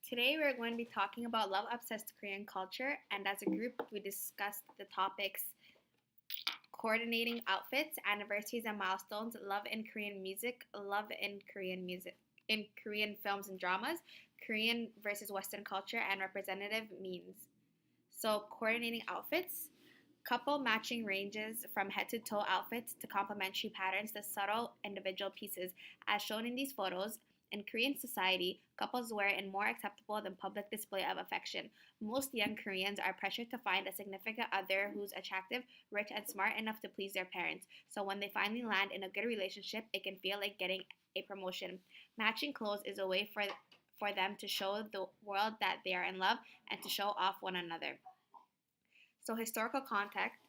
Today we're going to be talking about love obsessed Korean culture, and as a group, we discussed the topics coordinating outfits, anniversaries and milestones, love in Korean music, love in Korean films and dramas, Korean versus Western culture, and representative means. So, coordinating outfits, couple matching ranges from head to toe outfits to complementary patterns to subtle individual pieces. As shown in these photos, in Korean society, couples wear in more acceptable than public display of affection. Most young Koreans are pressured to find a significant other who's attractive, rich, and smart enough to please their parents. So when they finally land in a good relationship, it can feel like getting a promotion. Matching clothes is a way for them to show the world that they are in love and to show off one another. So, historical context.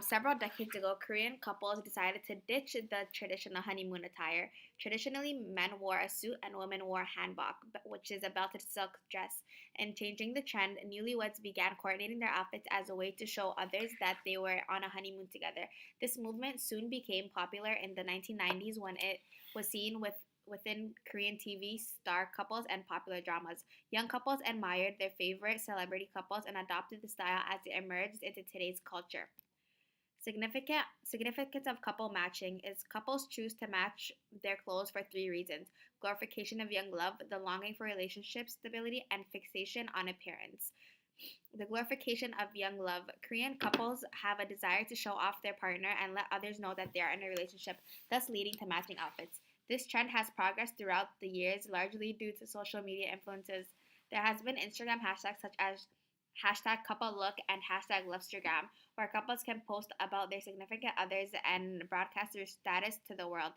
Several decades ago, Korean couples decided to ditch the traditional honeymoon attire. Traditionally, men wore a suit and women wore hanbok, which is a belted silk dress. And changing the trend, newlyweds began coordinating their outfits as a way to show others that they were on a honeymoon together. This movement soon became popular in the 1990s when it was seen within Korean TV star couples and popular dramas. Young couples admired their favorite celebrity couples and adopted the style as it emerged into today's culture. Significance of couple matching is couples choose to match their clothes for three reasons: glorification of young love, the longing for relationship stability, and fixation on appearance. The glorification of young love. Korean couples have a desire to show off their partner and let others know that they are in a relationship, thus leading to matching outfits. This trend has progressed throughout the years, largely due to social media influences. There has been Instagram hashtags such as hashtag couple look and hashtag Lovestagram, where couples can post about their significant others and broadcast their status to the world.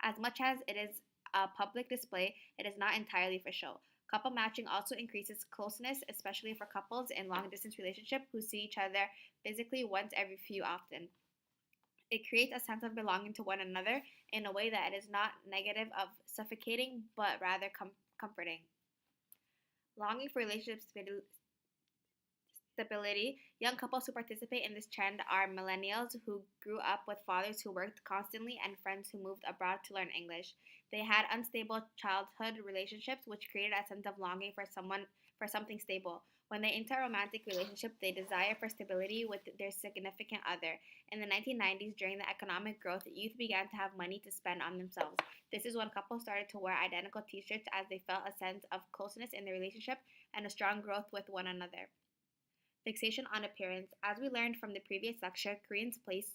As much as it is a public display, it is not entirely for show. Couple matching also increases closeness, especially for couples in long distance relationship who see each other physically once every few often. It creates a sense of belonging to one another in a way that is not negative of suffocating, but rather comforting. Longing for relationship stability. Young couples who participate in this trend are millennials who grew up with fathers who worked constantly and friends who moved abroad to learn English. They had unstable childhood relationships, which created a sense of longing for something stable. When they enter a romantic relationship, they desire for stability with their significant other. In the 1990s, during the economic growth, youth began to have money to spend on themselves. This is when couples started to wear identical t-shirts as they felt a sense of closeness in the relationship and a strong growth with one another. Fixation on appearance. As we learned from the previous lecture, Koreans place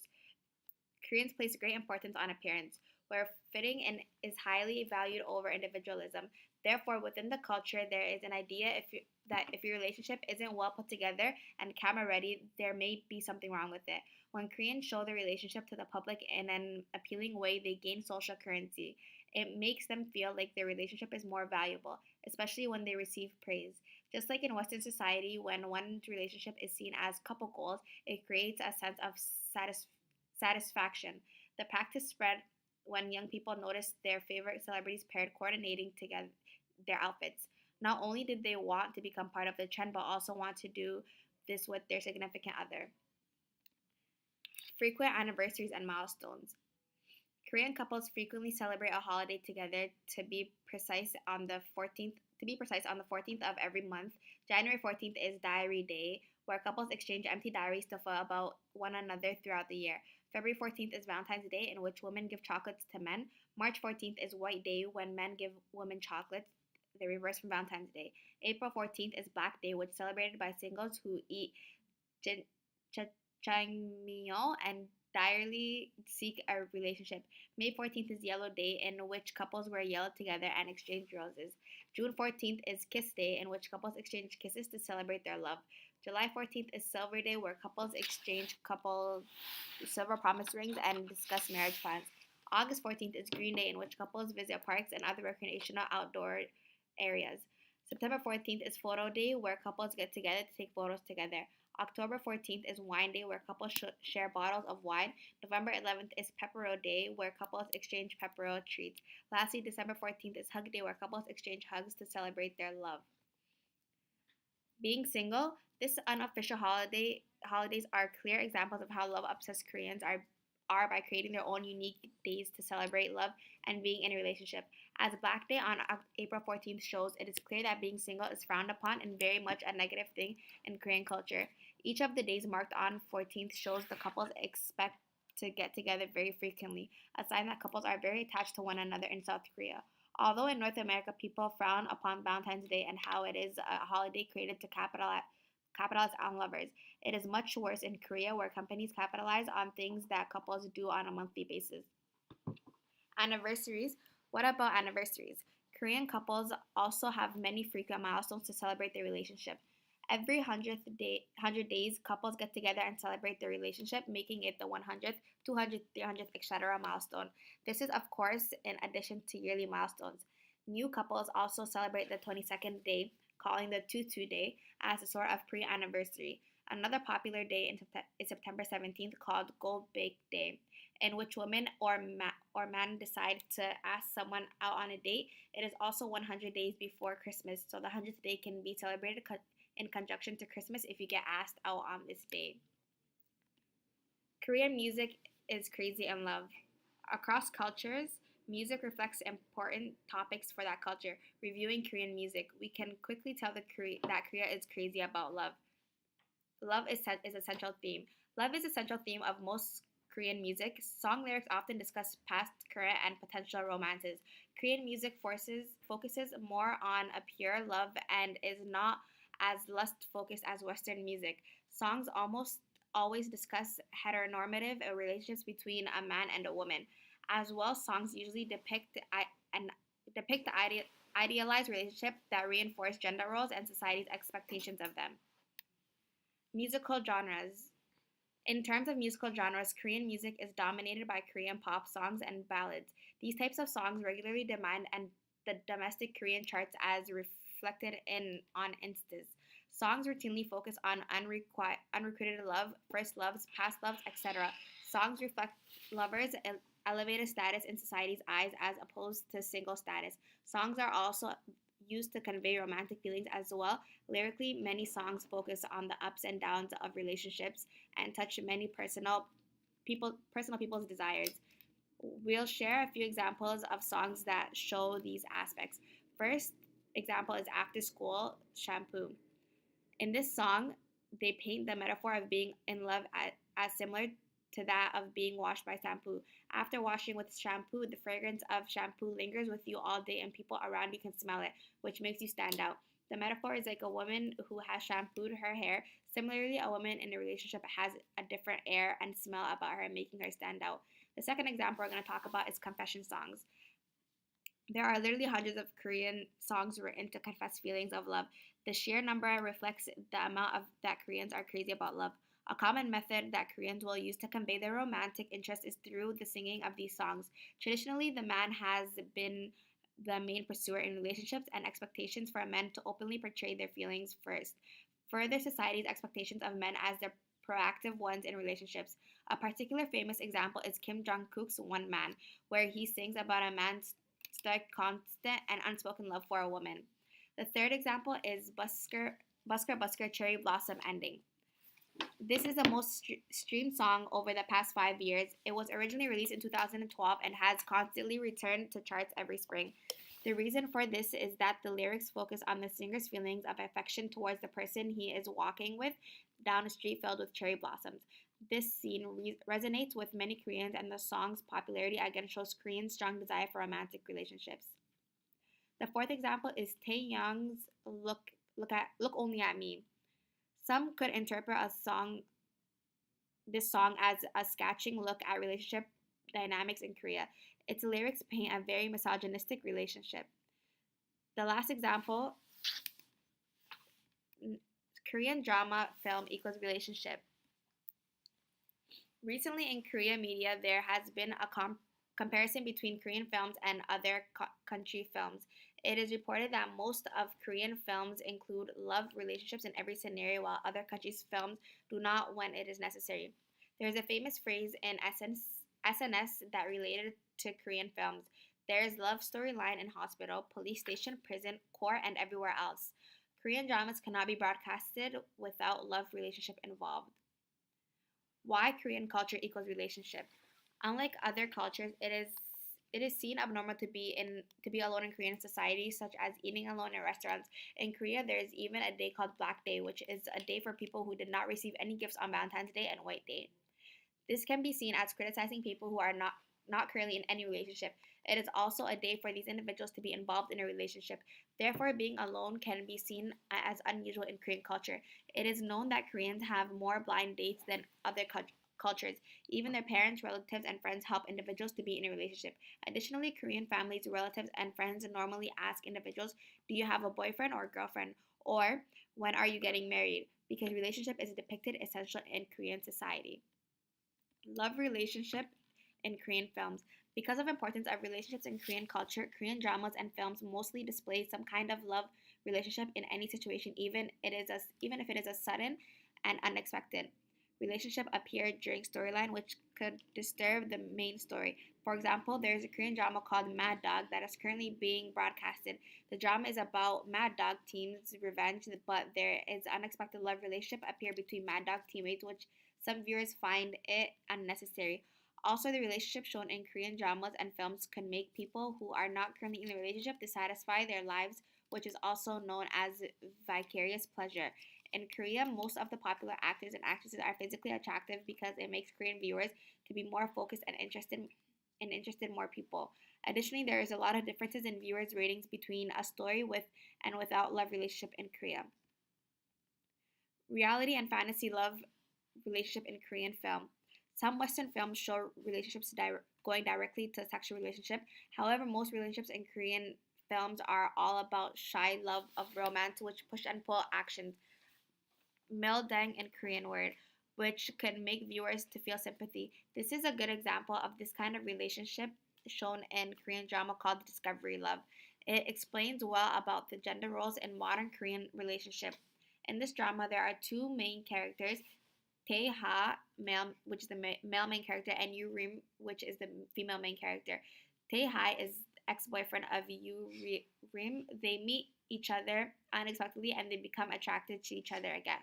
great importance on appearance, where fitting in is highly valued over individualism. Therefore, within the culture, there is an idea that if your relationship isn't well put together and camera ready, there may be something wrong with it. When Koreans show their relationship to the public in an appealing way, they gain social currency. It makes them feel like their relationship is more valuable, especially when they receive praise. Just like in Western society, when one's relationship is seen as couple goals, it creates a sense of satisfaction. The practice spread when young people noticed their favorite celebrities paired coordinating together their outfits. Not only did they want to become part of the trend, but also want to do this with their significant other. Frequent anniversaries and milestones. Korean couples frequently celebrate a holiday together to be precise on the 14th of every month. January 14th is Diary Day, where couples exchange empty diaries to feel about one another throughout the year. February 14th is Valentine's Day, in which women give chocolates to men. March 14th is White Day, when men give women chocolates, the reverse from Valentine's Day. April 14th is Black Day, which is celebrated by singles who eat jjajangmyeon and direly seek a relationship. May 14th is Yellow Day, in which couples wear yellow together and exchange roses. June 14th is Kiss Day, in which couples exchange kisses to celebrate their love. July 14th is Silver Day, where couples exchange silver promise rings and discuss marriage plans. August 14th is Green Day, in which couples visit parks and other recreational outdoor areas. September 14th is Photo Day, where couples get together to take photos together. October 14th is Wine Day, where couples share bottles of wine. November 11th is Pepero Day, where couples exchange Pepero treats. Lastly, December 14th is Hug Day, where couples exchange hugs to celebrate their love. Being single, this unofficial holidays are clear examples of how love obsessed Koreans are are by creating their own unique days to celebrate love and being in a relationship. As Black Day on April 14th shows, it is clear that being single is frowned upon and very much a negative thing in Korean culture. Each of the days marked on 14th shows the couples expect to get together very frequently, a sign that couples are very attached to one another in South Korea. Although in North America people frown upon Valentine's Day and how it is a holiday created to capitalize on lovers, it is much worse in Korea where companies capitalize on things that couples do on a monthly basis. Anniversaries. What about anniversaries? Korean couples also have many frequent milestones to celebrate their relationship. Every 100 days, couples get together and celebrate their relationship, making it the 100th, 200th, 300th, etc. milestone. This is, of course, in addition to yearly milestones. New couples also celebrate the 22nd day, calling the Tutu Day, as a sort of pre anniversary. Another popular day is September 17th, called Go Bake Day, in which women or man decide to ask someone out on a date. It is also 100 days before Christmas, so the 100th day can be celebrated in conjunction to Christmas if you get asked out on this day. Korean music is crazy in love. Across cultures, music reflects important topics for that culture. Reviewing Korean music, we can quickly tell that Korea is crazy about love. Love is a central theme. Love is a central theme of most Korean music. Song lyrics often discuss past, current, and potential romances. Korean music focuses more on a pure love and is not as lust focused as Western music. Songs almost always discuss heteronormative relationships between a man and a woman. As well, songs usually depict the idealized relationship that reinforce gender roles and society's expectations of them. Musical genres. In terms of musical genres, Korean music is dominated by Korean pop songs and ballads. These types of songs regularly demand and the domestic Korean charts as reflected in on Instas. Songs routinely focus on unrequited love, first loves, past loves, etc. Songs reflect lovers' elevated status in society's eyes as opposed to single status. Songs are also used to convey romantic feelings as well. Lyrically, many songs focus on the ups and downs of relationships and touch many personal people's desires. We'll share a few examples of songs that show these aspects. First example is After School Shampoo. In this song, they paint the metaphor of being in love as similar to that of being washed by shampoo. After washing with shampoo, the fragrance of shampoo lingers with you all day and people around you can smell it, which makes you stand out. The metaphor is like a woman who has shampooed her hair. Similarly, a woman in a relationship has a different air and smell about her, making her stand out. The second example we're going to talk about is confession songs. There are literally hundreds of Korean songs written to confess feelings of love. The sheer number reflects the amount of that Koreans are crazy about love. A common method that Koreans will use to convey their romantic interest is through the singing of these songs. Traditionally, the man has been the main pursuer in relationships, and expectations for men to openly portray their feelings first. Further, society's expectations of men as the proactive ones in relationships. A particular famous example is Kim Jong-kook's One Man, where he sings about a man's stoic, constant, and unspoken love for a woman. The third example is Busker Cherry Blossom Ending. This is the most streamed song over the past 5 years. It was originally released in 2012 and has constantly returned to charts every spring. The reason for this is that the lyrics focus on the singer's feelings of affection towards the person he is walking with down a street filled with cherry blossoms. This scene resonates with many Koreans, and the song's popularity again shows Koreans' strong desire for romantic relationships. The fourth example is Taehyung's Look Only at Me. Some could interpret this song as a sketching look at relationship dynamics in Korea. Its lyrics paint a very misogynistic relationship. The last example, Korean drama film equals relationship. Recently in Korean media, there has been a comparison between Korean films and other country films. It is reported that most of Korean films include love relationships in every scenario, while other countries' films do not when it is necessary. There is a famous phrase in SNS that related to Korean films. There is love storyline in hospital, police station, prison, court, and everywhere else. Korean dramas cannot be broadcasted without love relationship involved. Why Korean culture equals relationship? Unlike other cultures, it is seen abnormal to be alone in Korean society, such as eating alone in restaurants. In Korea, there is even a day called Black Day, which is a day for people who did not receive any gifts on Valentine's Day, and White Day. This can be seen as criticizing people who are not currently in any relationship. It is also a day for these individuals to be involved in a relationship. Therefore, being alone can be seen as unusual in Korean culture. It is known that Koreans have more blind dates than other cultures. Even their parents, relatives, and friends help individuals to be in a relationship. Additionally, Korean families, relatives, and friends normally ask individuals, "Do you have a boyfriend or girlfriend?" or "When are you getting married?" because relationship is depicted essential in Korean society. Love relationship in Korean films. Because of importance of relationships in Korean culture, Korean dramas and films mostly display some kind of love relationship in any situation, even if it is a sudden and unexpected. Relationship appear during storyline which could disturb the main story. For example, there is a Korean drama called Mad Dog that is currently being broadcasted. The drama is about Mad Dog team's revenge, but there is unexpected love relationship appear between Mad Dog teammates, which some viewers find it unnecessary. Also, the relationship shown in Korean dramas and films can make people who are not currently in a relationship to satisfy their lives, which is also known as vicarious pleasure. In Korea, most of the popular actors and actresses are physically attractive because it makes Korean viewers to be more focused and interested more people. Additionally, there is a lot of differences in viewers' ratings between a story with and without love relationship in Korea. Reality and fantasy love relationship in Korean film. Some Western films show relationships going directly to sexual relationship. However, most relationships in Korean films are all about shy love of romance, which push and pull actions. Meldang in Korean word, which can make viewers to feel sympathy. This is a good example of this kind of relationship shown in Korean drama called Discovery Love. It explains well about the gender roles in modern Korean relationship. In this drama, there are two main characters, Tae-ha, male, which is the male main character, and Yu-rim, which is the female main character. Tae-ha is ex-boyfriend of Yu-rim. They meet each other unexpectedly and they become attracted to each other again.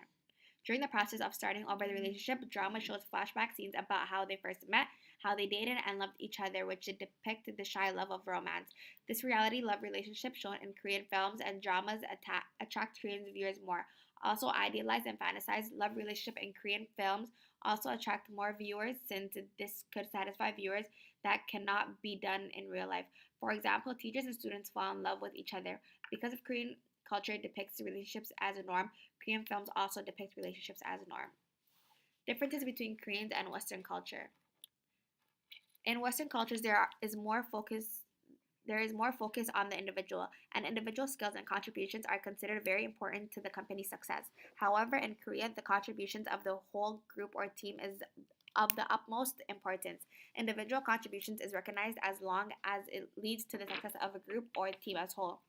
During the process of starting over the relationship, drama shows flashback scenes about how they first met, how they dated and loved each other, which depict the shy love of romance. This reality love relationship shown in Korean films and dramas attract Korean viewers more. Also, idealized and fantasized love relationship in Korean films also attract more viewers since this could satisfy viewers that cannot be done in real life. For example, teachers and students fall in love with each other. Because of Korean culture depicts relationships as a norm, Korean films also depict relationships as a norm. Differences between Korean and Western culture. In Western cultures, there is more focus on the individual, and individual skills and contributions are considered very important to the company's success. However, in Korea, the contributions of the whole group or team is of the utmost importance. Individual contributions is recognized as long as it leads to the success of a group or team as whole.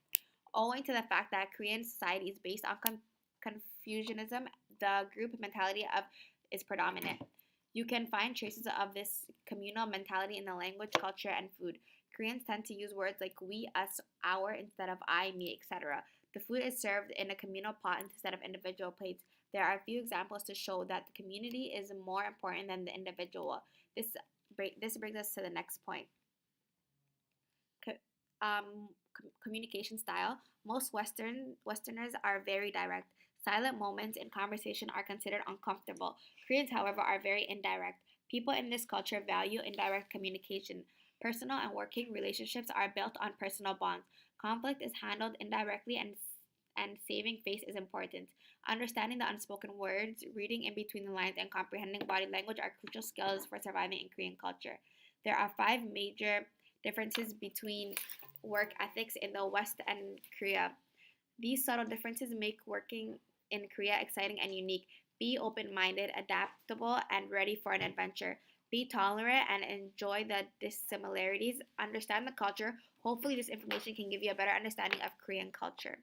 Owing to the fact that Korean society is based on Confucianism, the group mentality of is predominant. You can find traces of this communal mentality in the language, culture, and food. Koreans tend to use words like we, us, our instead of I, me, etc. The food is served in a communal pot instead of individual plates. There are a few examples to show that the community is more important than the individual. This brings us to the next point. Communication style. Most Westerners are very direct. Silent moments in conversation are considered uncomfortable. Koreans, however, are very indirect. People in this culture value indirect communication. Personal and working relationships are built on personal bonds. Conflict is handled indirectly and saving face is important. Understanding the unspoken words, reading in between the lines, and comprehending body language are crucial skills for surviving in Korean culture. There are five major differences between work ethics in the West and Korea. These subtle differences make working in Korea exciting and unique. Be open minded, adaptable, and ready for an adventure. Be tolerant and enjoy the dissimilarities. Understand the culture. Hopefully, this information can give you a better understanding of Korean culture.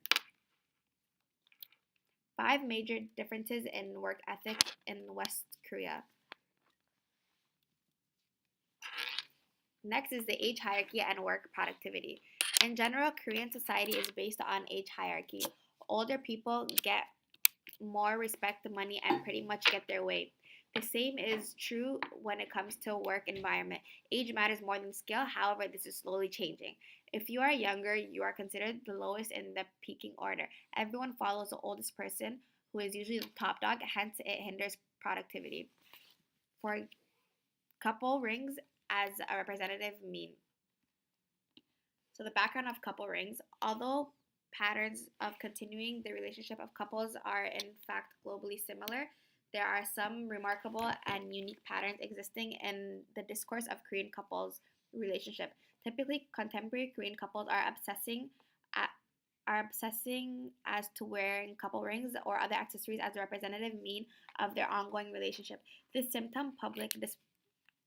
Five major differences in work ethic in West Korea. Next is the age hierarchy and work productivity. In general, Korean society is based on age hierarchy. Older people get more respect, money, and pretty much get their way. The same is true when it comes to work environment. Age matters more than skill, however, this is slowly changing. If you are younger, you are considered the lowest in the pecking order. Everyone follows the oldest person, who is usually the top dog, hence, it hinders productivity. For couple rings as a representative mean. So, the background of couple rings, although patterns of continuing the relationship of couples are in fact globally similar, there are some remarkable and unique patterns existing in the discourse of Korean couples relationship. Typically, contemporary Korean couples at, are obsessing as to wearing couple rings or other accessories as a representative mean of their ongoing relationship. This symptom, public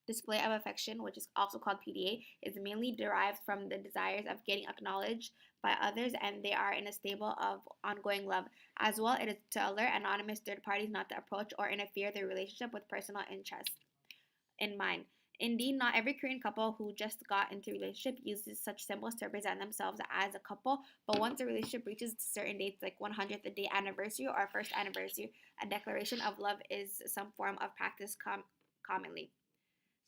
display of affection, which is also called PDA, is mainly derived from the desires of getting acknowledged by others, and they are in a stable of ongoing love. As well, it is to alert anonymous third parties not to approach or interfere their relationship with personal interest in mind. Indeed, not every Korean couple who just got into a relationship uses such symbols to represent themselves as a couple, but once a relationship reaches certain dates like 100th day anniversary or first anniversary, a declaration of love is some form of practice commonly.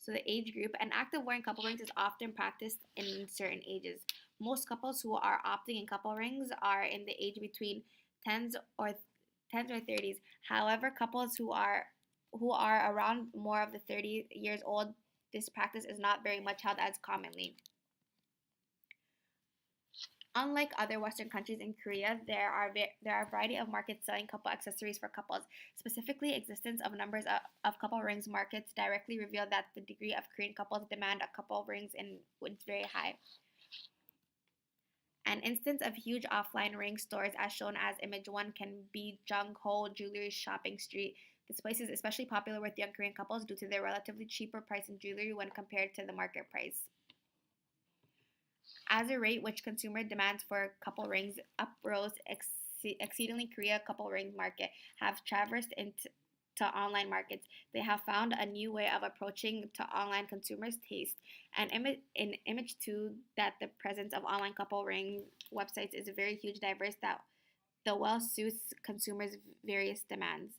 So the age group, an act of wearing couple rings is often practiced in certain ages. Most couples who are opting in couple rings are in the age between tens or tens or 30s. However, couples who are around more of the 30 years old, this practice is not very much held as commonly. Unlike other Western countries, in Korea, there are a variety of markets selling couple accessories for couples. Specifically, existence of numbers of couple rings markets directly reveal that the degree of Korean couples demand a couple rings is very high. An instance of huge offline ring stores, as shown as Image 1, can be Jung-ho Jewelry Shopping Street. This place is especially popular with young Korean couples due to their relatively cheaper price in jewelry when compared to the market price. As a rate which consumer demands for couple rings uprose exceedingly, Korea couple ring market have traversed into to online markets. They have found a new way of approaching to online consumers' taste. And in Image 2, that the presence of online couple ring websites is very huge, diverse, that the well suits consumers' various demands.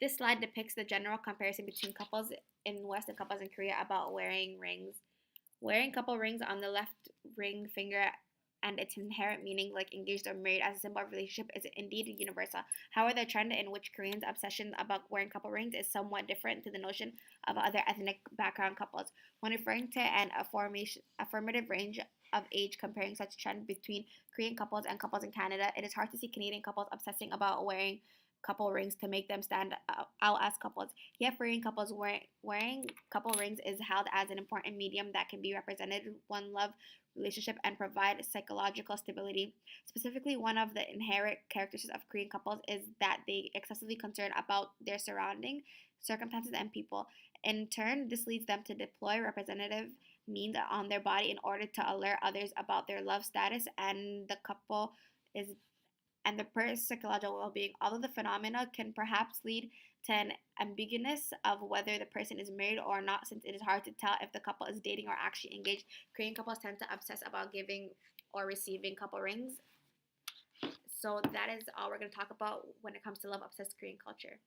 This slide depicts the general comparison between couples in the West and couples in Korea about wearing rings. Wearing couple rings on the left ring finger and its inherent meaning, like engaged or married, as a symbol of relationship is indeed universal. However, the trend in which Koreans' obsession about wearing couple rings is somewhat different to the notion of other ethnic background couples. When referring to an affirmative range of age comparing such trend between Korean couples and couples in Canada, it is hard to see Canadian couples obsessing about wearing couple rings to make them stand out as couples. Yet, for Korean couples, wearing couple rings is held as an important medium that can be represented one love relationship and provide psychological stability. Specifically, one of the inherent characteristics of Korean couples is that they excessively concerned about their surrounding circumstances and people. In turn, this leads them to deploy representative means on their body in order to alert others about their love status and the couple is and the person's psychological well-being. Although the phenomena can perhaps lead to an ambiguous of whether the person is married or not, since it is hard to tell if the couple is dating or actually engaged. Korean couples tend to obsess about giving or receiving couple rings. So that is all we're going to talk about when it comes to love obsessed Korean culture.